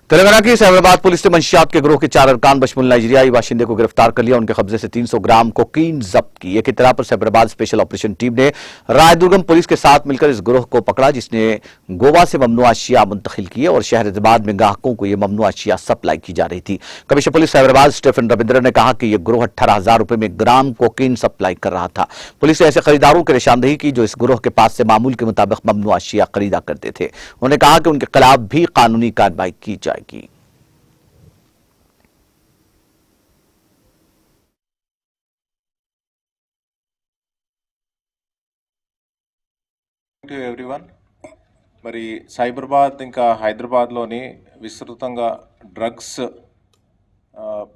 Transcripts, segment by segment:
तेलंगाना की सैबराबाद पुलिस ने मंशियात के गिरोह के 4 अरकान बशमुल नाइजीरियाई बाशिंदे को गिरफ्तार कर लिया। उनके कब्जे से 300 ग्राम कोकीन जब्त की। एक इत्तला पर सैबराबाद स्पेशल ऑपरेशन टीम ने रायदुर्गम पुलिस के साथ मिलकर इस गिरोह को पकड़ा, जिसने गोवा से ममनुआ अशिया मुंतकिल की और शहर इत्तेबाद में ग्राहकों को यह ममनुआ अशिया सप्लाई की जा रही थी। Commissioner police Cyberabad Stephen Ravindra ने कहा कि यह गिरोह 18,000 रुपए में ग्राम कोकीन सप्लाई कर रहा था। पुलिस ने ऐसे खरीदारों की निशानदेही की जो इस गिरोह के पास से मामूल के मुताबिक ममनुआ अशिया खरीदा करते थे। उन्होंने कहा कि उनके खिलाफ भी कानूनी कार्रवाई की जाएगी। To everyone. మరి సైబరాబాద్ ఇంకా హైదరాబాద్లోని విస్తృతంగా డ్రగ్స్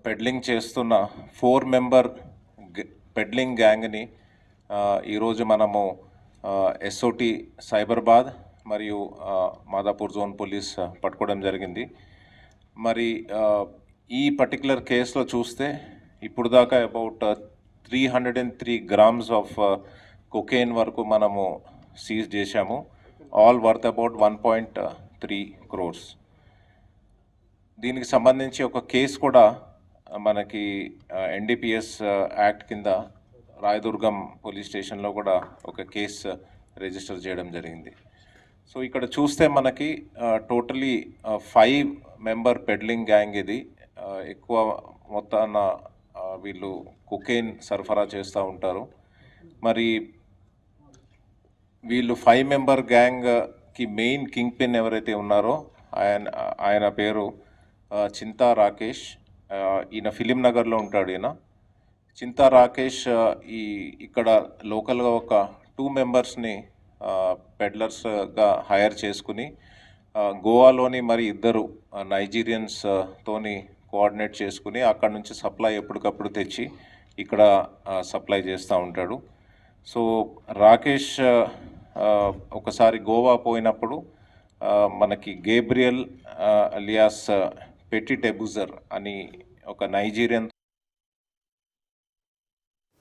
పెడ్లింగ్ చేస్తున్న 4 మెంబర్ పెడ్లింగ్ గ్యాంగ్ని ఈరోజు మనము ఎస్ఓటి సైబరాబాద్ మరియు మాదాపూర్ జోన్ పోలీస్ పట్టుకోవడం జరిగింది. మరి ఈ పర్టికులర్ కేసులో చూస్తే ఇప్పుడు దాకా అబౌట్ 303 గ్రామ్స్ ఆఫ్ కొకేన్ వరకు మనము సీజ్ చేశాము. All worth about 1.3 crores. దీనికి సంబంధించి ఒక కేసు కూడా మనకి ఎన్డీపీఎస్ యాక్ట్ కింద రాయదుర్గం పోలీస్ స్టేషన్లో కూడా ఒక కేసు రిజిస్టర్ చేయడం జరిగింది. సో ఇక్కడ చూస్తే మనకి టోటలీ 5 మెంబర్ పెడ్లింగ్ గ్యాంగ్ ఇది. ఎక్కువ మొత్తాన వీళ్ళు కొకేన్ సరఫరా చేస్తూ ఉంటారు. మరి వీళ్ళు 5 మెంబర్ గ్యాంగ్కి మెయిన్ కింగ్ పిన్ ఎవరైతే ఉన్నారో ఆయన పేరు చింతా రాకేష్. ఈయన ఫిలిం నగర్లో ఉంటాడు. ఈయన చింతా రాకేష్ ఇక్కడ లోకల్గా ఒక 2 మెంబర్స్ని పెడ్లర్స్గా హైర్ చేసుకుని గోవాలోని మరి 2 నైజీరియన్స్ తోని కోఆర్డినేట్ చేసుకుని అక్కడ నుంచి సప్లై ఎప్పటికప్పుడు తెచ్చి ఇక్కడ సప్లై చేస్తూ ఉంటాడు. సో రాకేష్ ఒకసారి గోవా పోయినప్పుడు మనకి గేబ్రియల్ అలియాస్ పెటిట్ ఎబుజర్ అని ఒక నైజీరియన్